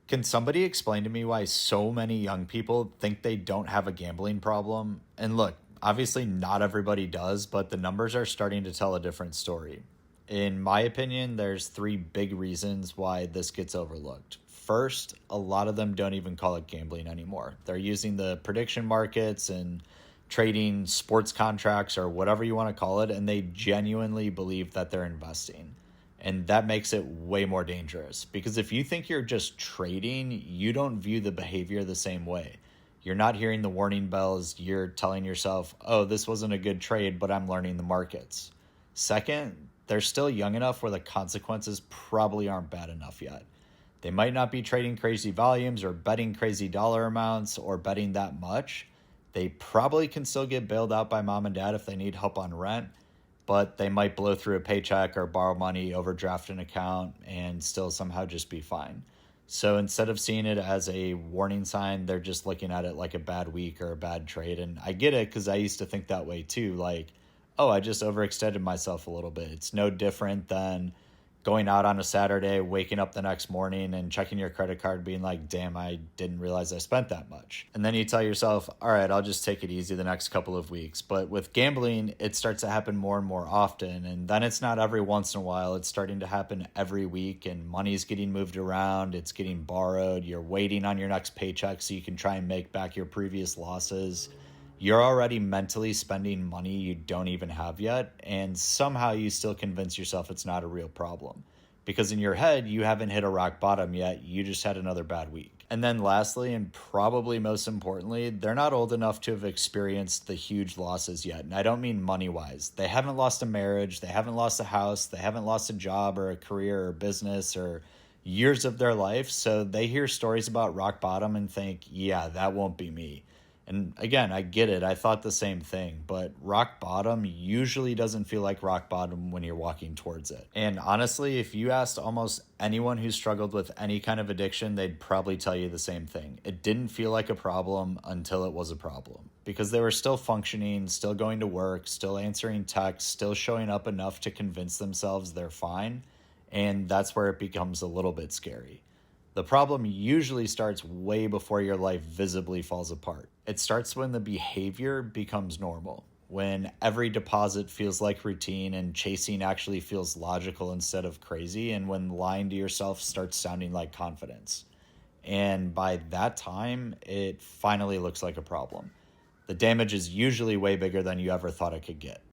Can somebody explain to me why so many young people think they don't have a gambling problem? And look, obviously not everybody does, but the numbers are starting to tell a different story. In my opinion, there's three big reasons why this gets overlooked. First, a lot of them don't even call it gambling anymore. They're using the prediction markets and trading sports contracts or whatever you want to call it, and they genuinely believe that they're investing. And that makes it way more dangerous because if you think you're just trading, you don't view the behavior the same way. You're not hearing the warning bells. You're telling yourself, oh, this wasn't a good trade, but I'm learning the markets. Second, they're still young enough where the consequences probably aren't bad enough yet. They might not be trading crazy volumes or betting crazy dollar amounts or betting that much. They probably can still get bailed out by mom and dad if they need help on rent, but they might blow through a paycheck or borrow money, overdraft an account, and still somehow just be fine. So instead of seeing it as a warning sign, they're just looking at it like a bad week or a bad trade. And I get it because I used to think that way too. Like, oh, I just overextended myself a little bit. It's no different than going out on a Saturday, waking up the next morning and checking your credit card, being like, damn, I didn't realize I spent that much. And then you tell yourself, all right, I'll just take it easy the next couple of weeks. But with gambling, it starts to happen more and more often. And then it's not every once in a while, it's starting to happen every week. And money's getting moved around, it's getting borrowed. You're waiting on your next paycheck so you can try and make back your previous losses. You're already mentally spending money you don't even have yet, and somehow you still convince yourself it's not a real problem. Because in your head, you haven't hit a rock bottom yet, you just had another bad week. And then lastly, and probably most importantly, they're not old enough to have experienced the huge losses yet. And I don't mean money-wise. They haven't lost a marriage, they haven't lost a house, they haven't lost a job or a career or business or years of their life, so they hear stories about rock bottom and think, yeah, that won't be me. And again, I get it. I thought the same thing, but rock bottom usually doesn't feel like rock bottom when you're walking towards it. And honestly, if you asked almost anyone who struggled with any kind of addiction, they'd probably tell you the same thing. It didn't feel like a problem until it was a problem because they were still functioning, still going to work, still answering texts, still showing up enough to convince themselves they're fine. And that's where it becomes a little bit scary. The problem usually starts way before your life visibly falls apart. It starts when the behavior becomes normal, when every deposit feels like routine and chasing actually feels logical instead of crazy, and when lying to yourself starts sounding like confidence. And by that time, it finally looks like a problem. The damage is usually way bigger than you ever thought it could get.